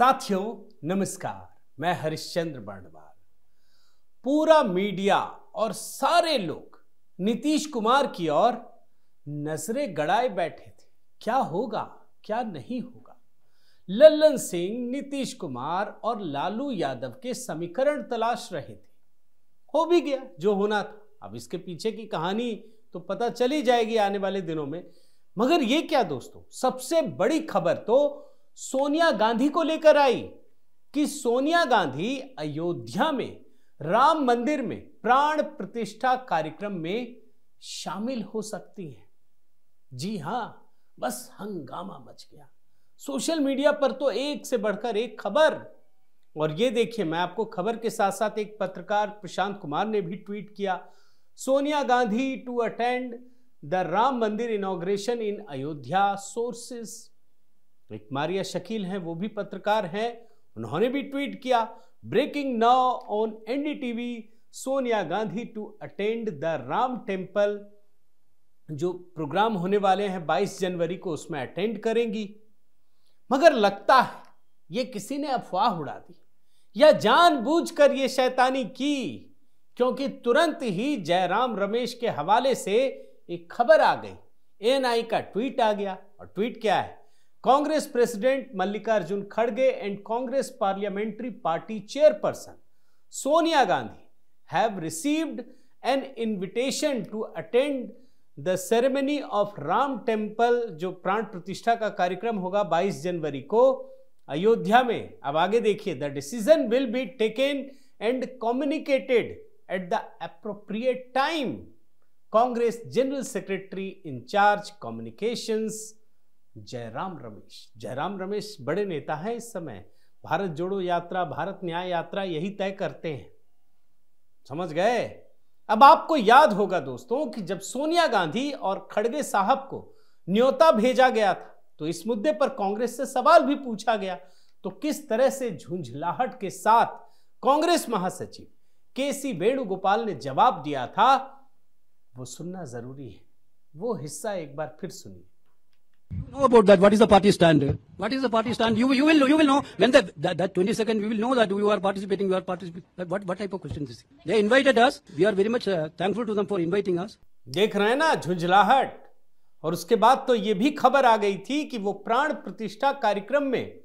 साथियों नमस्कार, मैं हरिश्चंद्र बर्णवाल। पूरा मीडिया और सारे लोग नीतीश कुमार की ओर नजरें गड़ाए बैठे थे। क्या होगा क्या नहीं होगा। लल्लन सिंह नीतीश कुमार और लालू यादव के समीकरण तलाश रहे थे। हो भी गया जो होना था। अब इसके पीछे की कहानी तो पता चली जाएगी आने वाले दिनों में। मगर ये क्या दोस्तों, सबसे बड़ी खबर तो सोनिया गांधी को लेकर आई कि सोनिया गांधी अयोध्या में राम मंदिर में प्राण प्रतिष्ठा कार्यक्रम में शामिल हो सकती हैं। जी हां, बस हंगामा मच गया। सोशल मीडिया पर तो एक से बढ़कर एक खबर। और ये देखिए, मैं आपको खबर के साथ साथ एक पत्रकार प्रशांत कुमार ने भी ट्वीट किया, Sonia Gandhi to attend the Ram Mandir inauguration in Ayodhya sources. एक मारिया शकील हैं, वो भी पत्रकार हैं, उन्होंने भी ट्वीट किया, breaking now on NDTV, Sonia Gandhi to attend the Ram temple. जो प्रोग्राम होने वाले हैं 22 जनवरी को, उसमें अटेंड करेंगी। मगर लगता है ये किसी ने अफवाह उड़ा दी या जानबूझकर ये शैतानी की, क्योंकि तुरंत ही जयराम रमेश के हवाले से एक खबर आ गई। एएनआई का ट्वीट आ गया। और ट्वीट क्या है, कांग्रेस प्रेसिडेंट मल्लिकार्जुन खड़गे and Congress parliamentary party chairperson Sonia Gandhi have received an invitation to attend the ceremony of Ram temple. जो प्राण प्रतिष्ठा का कार्यक्रम होगा 22 जनवरी को अयोध्या में। अब आगे देखिए, the decision will be taken and communicated at the appropriate time. Congress general secretary incharge communications Jairam Ramesh. Jairam Ramesh बड़े नेता हैं इस समय। भारत जोड़ो यात्रा, भारत न्याय यात्रा यही तय करते हैं। समझ गए। अब आपको याद होगा दोस्तों कि जब सोनिया गांधी और खड़गे साहब को न्योता भेजा गया था तो इस मुद्दे पर कांग्रेस से सवाल भी पूछा गया। तो किस तरह से झुंझलाहट के साथ कांग्रेस महासचिव केसी वेणुगोपाल ने जवाब दिया था, वो सुनना जरूरी है। वो हिस्सा एक बार फिर सुनिए। Know about that? What is the party stand? What is the party stand? You will know when that 22nd we will know that we are participating. We are participating. What type of questions is it? They invited us. We are very much thankful to them for inviting us. देख रहे हैं ना झुंझलाहट। और उसके बाद तो ये भी खबर आ गई थी कि वो प्राण प्रतिष्ठा कार्यक्रम में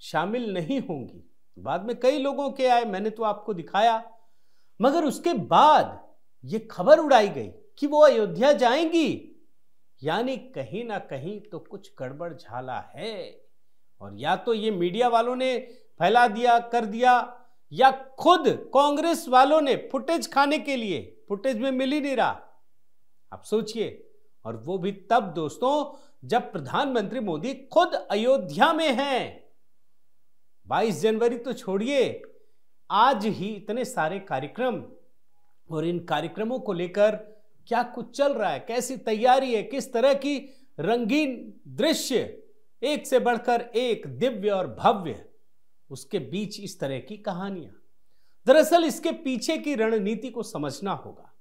शामिल नहीं होंगी। बाद में कई लोगों के आए, मैंने तो आपको दिखाया। मगर उसके बाद ये खबर उड़ाई गई कि वो अयोध्या जाएंगी। यानी कहीं ना कहीं तो कुछ गड़बड़ झाला है। और या तो ये मीडिया वालों ने फैला दिया, कर दिया, या खुद कांग्रेस वालों ने फुटेज खाने के लिए। फुटेज में मिल ही नहीं रहा। आप सोचिए। और वो भी तब दोस्तों जब प्रधानमंत्री मोदी खुद अयोध्या में हैं। 22 जनवरी तो छोड़िए, आज ही इतने सारे कार्यक्रम, और इन कार्यक्रमों को लेकर क्या कुछ चल रहा है, कैसी तैयारी है, किस तरह की रंगीन दृश्य, एक से बढ़कर एक दिव्य और भव्य, उसके बीच इस तरह की कहानियां। दरअसल इसके पीछे की रणनीति को समझना होगा,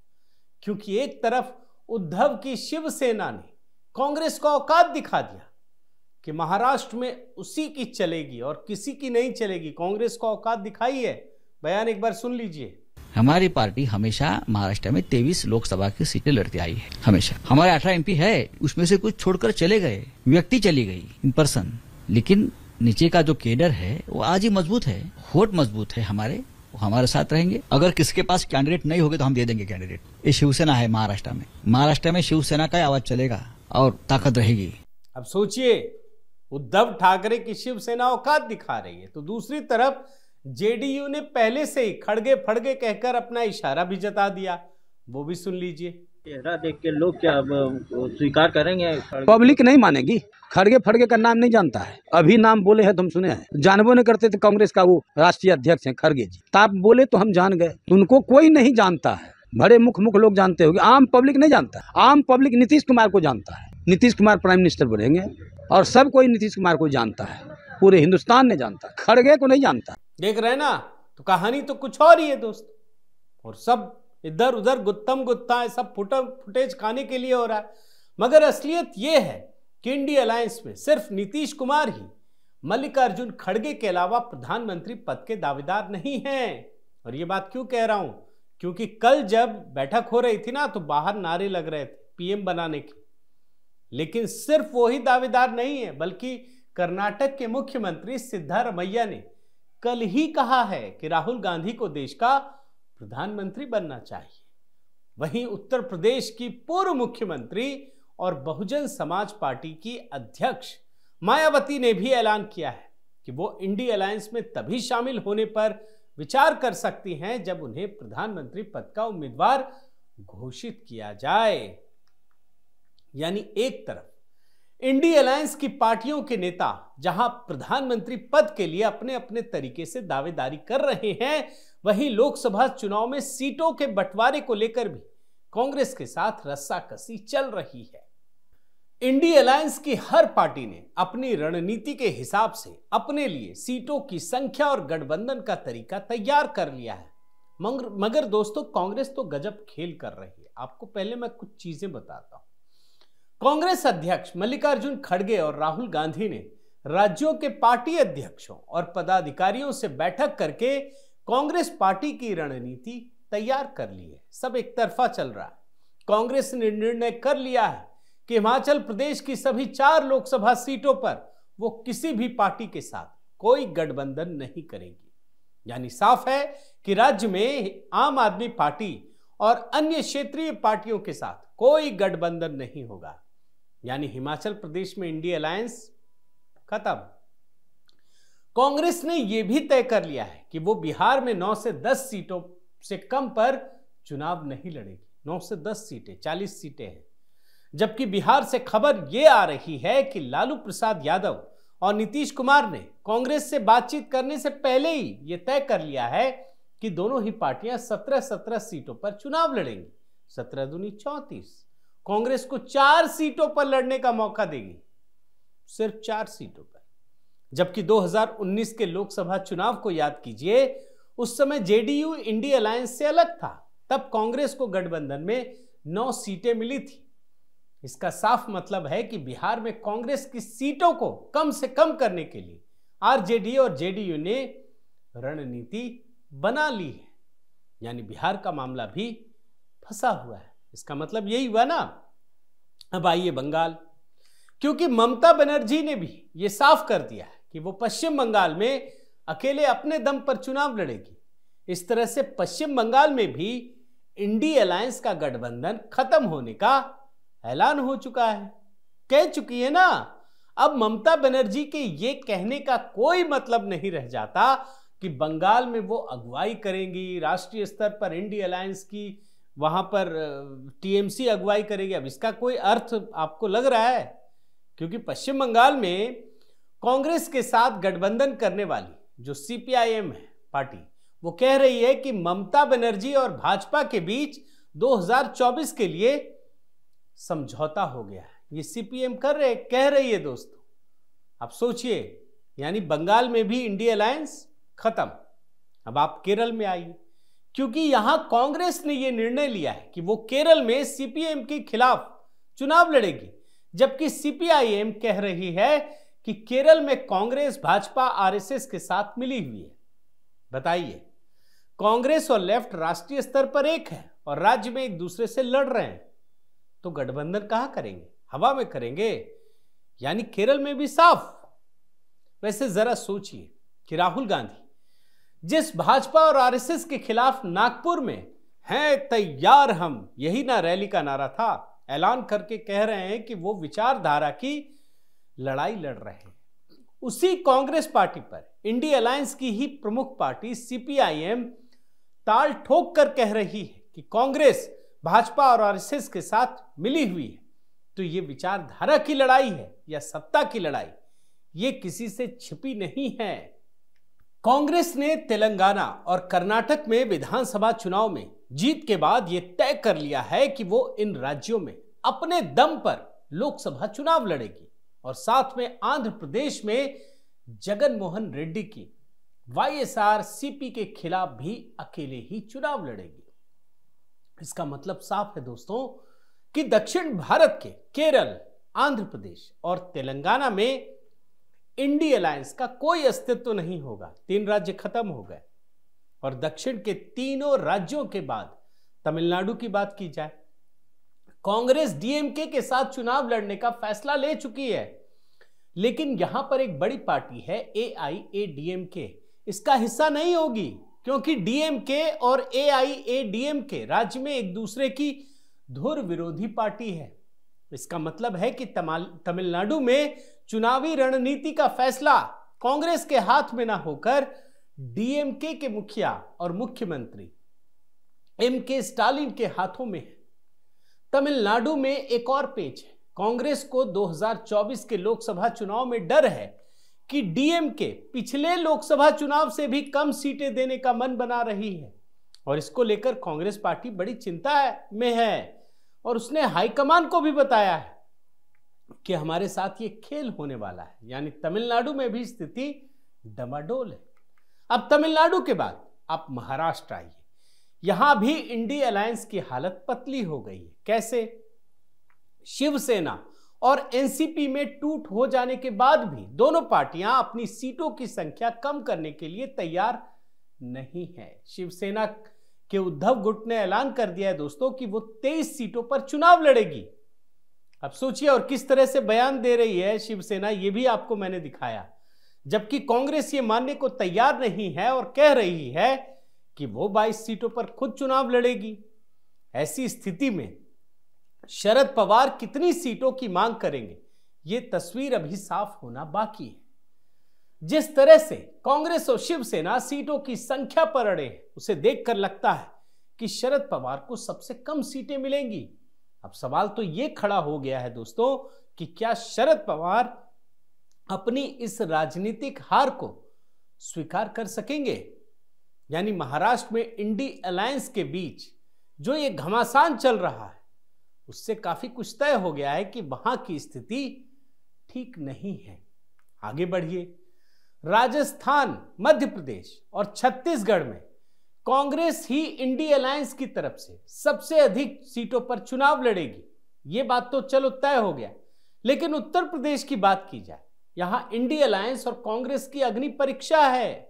क्योंकि एक तरफ उद्धव की शिवसेना ने कांग्रेस को औकात दिखा दिया कि महाराष्ट्र में उसी की चलेगी और किसी की नहीं चलेगी। कांग्रेस को औकात दिखाई है। बयान एक बार सुन लीजिए। हमारी पार्टी हमेशा महाराष्ट्र में 23 लोकसभा की सीटें लड़ती आई है। हमेशा हमारे 18 एमपी है, उसमें से कुछ छोड़कर चले गए, व्यक्ति चली गई इन पर्सन, लेकिन नीचे का जो केडर है वो आज ही मजबूत है, होट मजबूत है हमारे, वो हमारे साथ रहेंगे। अगर किसके पास कैंडिडेट नहीं होगे तो हम दे देंगे कैंडिडेट। ये शिवसेना है महाराष्ट्र में। महाराष्ट्र में शिवसेना का आवाज चलेगा और ताकत रहेगी। अब सोचिए, उद्धव ठाकरे की शिवसेना औकात दिखा रही है, तो दूसरी तरफ जेडीयू ने पहले से ही खड़गे फड़गे कहकर अपना इशारा भी जता दिया। वो भी सुन लीजिए। चेहरा देख के लोग क्या स्वीकार करेंगे? पब्लिक नहीं मानेगी। खड़गे फड़गे का नाम नहीं जानता है। अभी नाम बोले हैं तो हम सुने हैं। जानबो नहीं करते थे कांग्रेस का वो राष्ट्रीय अध्यक्ष है खड़गे जी। आप बोले तो हम जान गए। उनको कोई नहीं जानता है। बड़े मुख लोग जानते होंगे, आम पब्लिक नहीं जानता। आम पब्लिक नीतीश कुमार को जानता है। नीतीश कुमार प्राइम मिनिस्टर बनेंगे और सब कोई नीतीश कुमार को जानता है। पूरे हिंदुस्तान ने जानता, खड़गे को नहीं जानता। देख रहे हैं ना, तो कहानी तो कुछ और ही है दोस्तों। और सब इधर उधर गुत्तम गुत्ता है, सब फुटेज खाने के लिए हो रहा है। मगर असलियत यह है कि इंडिया अलायंस में सिर्फ नीतीश कुमार ही मल्लिकार्जुन खड़गे के अलावा प्रधानमंत्री पद के दावेदार नहीं हैं। और ये बात क्यों कह रहा हूं, क्योंकि कल जब बैठक हो रही थी ना, तो बाहर नारे लग रहे थे पीएम बनाने के। लेकिन सिर्फ वही दावेदार नहीं है, बल्कि कर्नाटक के मुख्यमंत्री सिद्धारमैया ने कल ही कहा है कि राहुल गांधी को देश का प्रधानमंत्री बनना चाहिए। वहीं उत्तर प्रदेश की पूर्व मुख्यमंत्री और बहुजन समाज पार्टी की अध्यक्ष मायावती ने भी ऐलान किया है कि वो इंडी अलायंस में तभी शामिल होने पर विचार कर सकती हैं जब उन्हें प्रधानमंत्री पद का उम्मीदवार घोषित किया जाए। यानी एक तरफ इंडी अलायंस की पार्टियों के नेता जहां प्रधानमंत्री पद के लिए अपने अपने तरीके से दावेदारी कर रहे हैं, वहीं लोकसभा चुनाव में सीटों के बंटवारे को लेकर भी कांग्रेस के साथ रस्साकसी चल रही है। इंडी अलायंस की हर पार्टी ने अपनी रणनीति के हिसाब से अपने लिए सीटों की संख्या और गठबंधन का तरीका तैयार कर लिया है। मगर दोस्तों, कांग्रेस तो गजब खेल कर रही है। आपको पहले मैं कुछ चीजें बताता हूं। कांग्रेस अध्यक्ष मल्लिकार्जुन खड़गे और राहुल गांधी ने राज्यों के पार्टी अध्यक्षों और पदाधिकारियों से बैठक करके कांग्रेस पार्टी की रणनीति तैयार कर ली है। सब एक तरफा चल रहा है। कांग्रेस ने निर्णय कर लिया है कि हिमाचल प्रदेश की सभी 4 लोकसभा सीटों पर वो किसी भी पार्टी के साथ कोई गठबंधन नहीं करेगी। यानी साफ है कि राज्य में आम आदमी पार्टी और अन्य क्षेत्रीय पार्टियों के साथ कोई गठबंधन नहीं होगा। यानी हिमाचल प्रदेश में इंडी अलायंस खत्म। कांग्रेस ने यह भी तय कर लिया है कि वो बिहार में 9 से 10 सीटों से कम पर चुनाव नहीं लड़ेगी। 9 से 10 सीटें, 40 सीटें हैं। जबकि बिहार से खबर यह आ रही है कि लालू प्रसाद यादव और नीतीश कुमार ने कांग्रेस से बातचीत करने से पहले ही यह तय कर लिया है कि दोनों ही पार्टियां 17-17 सीटों पर चुनाव लड़ेंगी। 17 दूनी 34। कांग्रेस को 4 सीटों पर लड़ने का मौका देगी, सिर्फ 4 सीटों पर। जबकि 2019 के लोकसभा चुनाव को याद कीजिए, उस समय जेडीयू इंडी अलायंस से अलग था। तब कांग्रेस को गठबंधन में 9 सीटें मिली थी। इसका साफ मतलब है कि बिहार में कांग्रेस की सीटों को कम से कम करने के लिए आरजेडी और जेडीयू ने रणनीति बना ली है। यानी बिहार का मामला भी फंसा हुआ है। इसका मतलब यही हुआ ना। अब आइए बंगाल, क्योंकि ममता बनर्जी ने भी यह साफ कर दिया है कि वो पश्चिम बंगाल में अकेले अपने दम पर चुनाव लड़ेगी। इस तरह से पश्चिम बंगाल में भी इंडी अलायंस का गठबंधन खत्म होने का ऐलान हो चुका है, कह चुकी है ना। अब ममता बनर्जी के ये कहने का कोई मतलब नहीं रह जाता कि बंगाल में वो अगुवाई करेंगी, राष्ट्रीय स्तर पर इंडी अलायंस की वहां पर टीएमसी अगुवाई करेगी। अब इसका कोई अर्थ आपको लग रहा है? क्योंकि पश्चिम बंगाल में कांग्रेस के साथ गठबंधन करने वाली जो सीपीआईएम है पार्टी, वो कह रही है कि ममता बनर्जी और भाजपा के बीच 2024 के लिए समझौता हो गया है। ये सीपीएम कह रही है दोस्तों। आप सोचिए, यानी बंगाल में भी इंडी अलायंस खत्म। अब आप केरल में आइए, क्योंकि यहां कांग्रेस ने यह निर्णय लिया है कि वो केरल में सीपीएम के खिलाफ चुनाव लड़ेगी, जबकि सीपीआईएम कह रही है कि केरल में कांग्रेस भाजपा आरएसएस के साथ मिली हुई है। बताइए, कांग्रेस और लेफ्ट राष्ट्रीय स्तर पर एक है और राज्य में एक दूसरे से लड़ रहे हैं, तो गठबंधन कहां करेंगे? हवा में करेंगे। यानी केरल में भी साफ। वैसे जरा सोचिए कि राहुल गांधी जिस भाजपा और आरएसएस के खिलाफ नागपुर में हैं तैयार हम, यही ना रैली का नारा था, ऐलान करके कह रहे हैं कि वो विचारधारा की लड़ाई लड़ रहे हैं। उसी कांग्रेस पार्टी पर इंडी अलायंस की ही प्रमुख पार्टी सीपीआईएम ताल ठोक कर कह रही है कि कांग्रेस भाजपा और आरएसएस के साथ मिली हुई है। तो ये विचारधारा की लड़ाई है या सत्ता की लड़ाई, ये किसी से छिपी नहीं है। कांग्रेस ने तेलंगाना और कर्नाटक में विधानसभा चुनाव में जीत के बाद यह तय कर लिया है कि वो इन राज्यों में अपने दम पर लोकसभा चुनाव लड़ेगी और साथ में आंध्र प्रदेश में जगन मोहन रेड्डी की वाईएसआरसीपी के खिलाफ भी अकेले ही चुनाव लड़ेगी। इसका मतलब साफ है दोस्तों कि दक्षिण भारत के केरल, आंध्र प्रदेश और तेलंगाना में इंडी अलायंस का कोई अस्तित्व नहीं होगा। 3 राज्य खत्म हो गए और दक्षिण के तीनों राज्यों के बाद तमिलनाडु की बात की जाए, कांग्रेस डीएमके के साथ चुनाव लड़ने का फैसला ले चुकी है। लेकिन यहां पर एक बड़ी पार्टी है एआईएडीएमके, इसका हिस्सा नहीं होगी, क्योंकि डीएमके और एआईएडीएमके राज्य में एक दूसरे की धुर विरोधी पार्टी है। इसका मतलब है कि तमिलनाडु में चुनावी रणनीति का फैसला कांग्रेस के हाथ में ना होकर डीएमके के मुखिया और मुख्यमंत्री एमके स्टालिन के हाथों में है। तमिलनाडु में एक और पेच है। कांग्रेस को 2024 के लोकसभा चुनाव में डर है कि डीएमके पिछले लोकसभा चुनाव से भी कम सीटें देने का मन बना रही है और इसको लेकर कांग्रेस पार्टी बड़ी चिंता में है और उसने हाईकमान को भी बताया है कि हमारे साथ ये खेल होने वाला है। यानी तमिलनाडु में भी स्थिति डमाडोल है। अब तमिलनाडु के बाद आप महाराष्ट्र आइए, यहां भी इंडी अलायंस की हालत पतली हो गई है। कैसे? शिवसेना और एनसीपी में टूट हो जाने के बाद भी दोनों पार्टियां अपनी सीटों की संख्या कम करने के लिए तैयार नहीं है। शिवसेना के उद्धव गुट ने ऐलान कर दिया है दोस्तों कि वो 23 सीटों पर चुनाव लड़ेगी। अब सोचिए और किस तरह से बयान दे रही है शिवसेना, ये भी आपको मैंने दिखाया। जबकि कांग्रेस ये मानने को तैयार नहीं है और कह रही है कि वो 22 सीटों पर खुद चुनाव लड़ेगी। ऐसी स्थिति में शरद पवार कितनी सीटों की मांग करेंगे, ये तस्वीर अभी साफ होना बाकी है। जिस तरह से कांग्रेस और शिवसेना सीटों की संख्या पर अड़े हैं, उसे देखकर लगता है कि शरद पवार को सबसे कम सीटें मिलेंगी। अब सवाल तो यह खड़ा हो गया है दोस्तों कि क्या शरद पवार अपनी इस राजनीतिक हार को स्वीकार कर सकेंगे? यानी महाराष्ट्र में इंडी अलायंस के बीच जो ये घमासान चल रहा है, उससे काफी कुछ तय हो गया है कि वहां की स्थिति ठीक नहीं है। आगे बढ़िए, राजस्थान, मध्य प्रदेश और छत्तीसगढ़ में कांग्रेस ही इंडी अलायंस की तरफ से सबसे अधिक सीटों पर चुनाव लड़ेगी। यह बात तो चलो तय हो गया। लेकिन उत्तर प्रदेश की बात की जाए, यहां इंडी अलायंस और कांग्रेस की अग्नि परीक्षा है।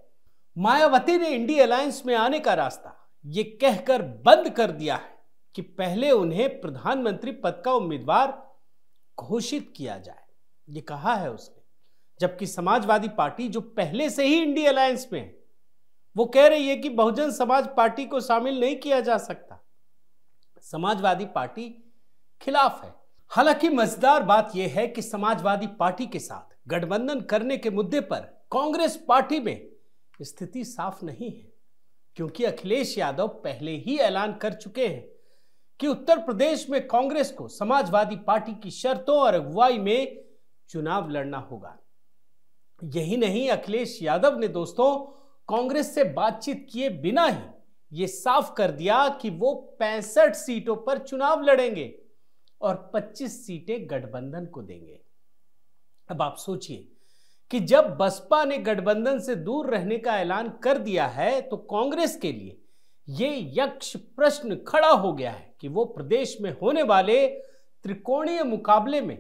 मायावती ने इंडी अलायंस में आने का रास्ता ये कहकर बंद कर दिया है कि पहले उन्हें प्रधानमंत्री पद का उम्मीदवार घोषित किया जाए, ये कहा है उसने। जबकि समाजवादी पार्टी जो पहले से ही इंडी अलायंस में है, वो कह रही है कि बहुजन समाज पार्टी को शामिल नहीं किया जा सकता। समाजवादी पार्टी खिलाफ है। हालांकि मजेदार बात यह है कि समाजवादी पार्टी के साथ गठबंधन करने के मुद्दे पर कांग्रेस पार्टी में स्थिति साफ नहीं है, क्योंकि अखिलेश यादव पहले ही ऐलान कर चुके हैं कि उत्तर प्रदेश में कांग्रेस को समाजवादी पार्टी की शर्तों और अगुवाई में चुनाव लड़ना होगा। यही नहीं, अखिलेश यादव ने दोस्तों कांग्रेस से बातचीत किए बिना ही यह साफ कर दिया कि वो 65 सीटों पर चुनाव लड़ेंगे और 25 सीटें गठबंधन को देंगे। अब आप सोचिए कि जब बसपा ने गठबंधन से दूर रहने का ऐलान कर दिया है, तो कांग्रेस के लिए यह यक्ष प्रश्न खड़ा हो गया है कि वो प्रदेश में होने वाले त्रिकोणीय मुकाबले में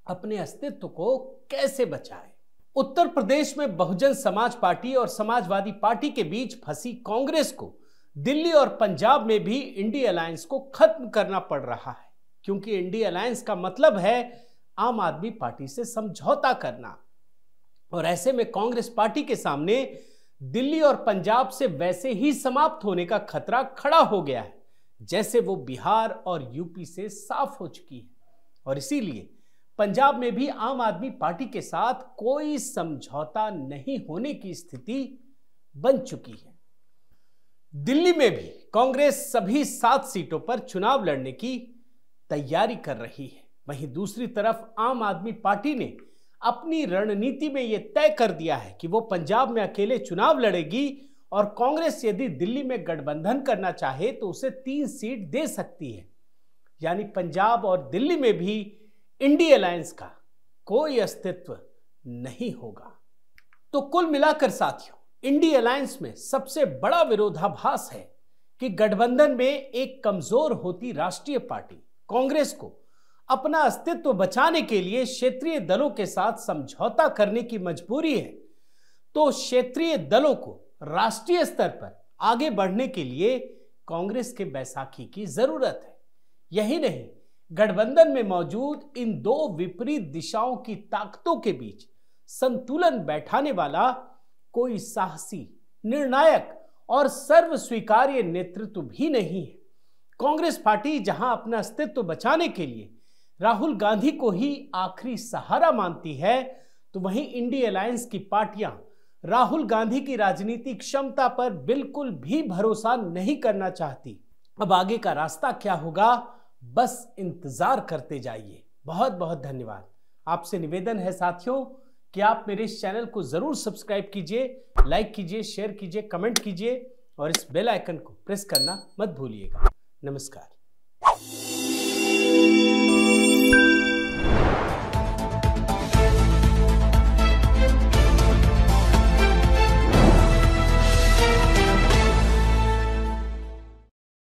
अपने अस्तित्व को कैसे बचाए। उत्तर प्रदेश में बहुजन समाज पार्टी और समाजवादी पार्टी के बीच फंसी कांग्रेस को दिल्ली और पंजाब में भी इंडी अलायंस को खत्म करना पड़ रहा है, क्योंकि इंडी अलायंस का मतलब है आम आदमी पार्टी से समझौता करना। और ऐसे में कांग्रेस पार्टी के सामने दिल्ली और पंजाब से वैसे ही समाप्त होने का खतरा खड़ा हो गया है जैसे वो बिहार और यूपी से साफ हो चुकी है। और इसीलिए पंजाब में भी आम आदमी पार्टी के साथ कोई समझौता नहीं होने की स्थिति बन चुकी है। दिल्ली में भी कांग्रेस सभी 7 सीटों पर चुनाव लड़ने की तैयारी कर रही है। वहीं दूसरी तरफ आम आदमी पार्टी ने अपनी रणनीति में यह तय कर दिया है कि वो पंजाब में अकेले चुनाव लड़ेगी और कांग्रेस यदि दिल्ली में गठबंधन करना चाहे तो उसे 3 सीट दे सकती है। यानी पंजाब और दिल्ली में भी इंडी अलायंस का कोई अस्तित्व नहीं होगा। तो कुल मिलाकर साथियों, इंडी अलायंस में सबसे बड़ा विरोधाभास है कि गठबंधन में एक कमजोर होती राष्ट्रीय पार्टी कांग्रेस को अपना अस्तित्व बचाने के लिए क्षेत्रीय दलों के साथ समझौता करने की मजबूरी है, तो क्षेत्रीय दलों को राष्ट्रीय स्तर पर आगे बढ़ने के लिए कांग्रेस के बैसाखी की जरूरत है। यही नहीं, गठबंधन में मौजूद इन दो विपरीत दिशाओं की ताकतों के बीच संतुलन बैठाने वाला कोई साहसी, निर्णायक और सर्व स्वीकार्य नेतृत्व भी नहीं है। कांग्रेस पार्टी जहां अपना अस्तित्व बचाने के लिए राहुल गांधी को ही आखिरी सहारा मानती है, तो वहीं इंडी अलायंस की पार्टियां राहुल गांधी की राजनीतिक क्षमता पर बिल्कुल भी भरोसा नहीं करना चाहती। अब आगे का रास्ता क्या होगा, बस इंतजार करते जाइए। बहुत बहुत धन्यवाद। आपसे निवेदन है साथियों कि आप मेरे इस चैनल को जरूर सब्सक्राइब कीजिए, लाइक कीजिए, शेयर कीजिए, कमेंट कीजिए और इस बेल आइकन को प्रेस करना मत भूलिएगा। नमस्कार।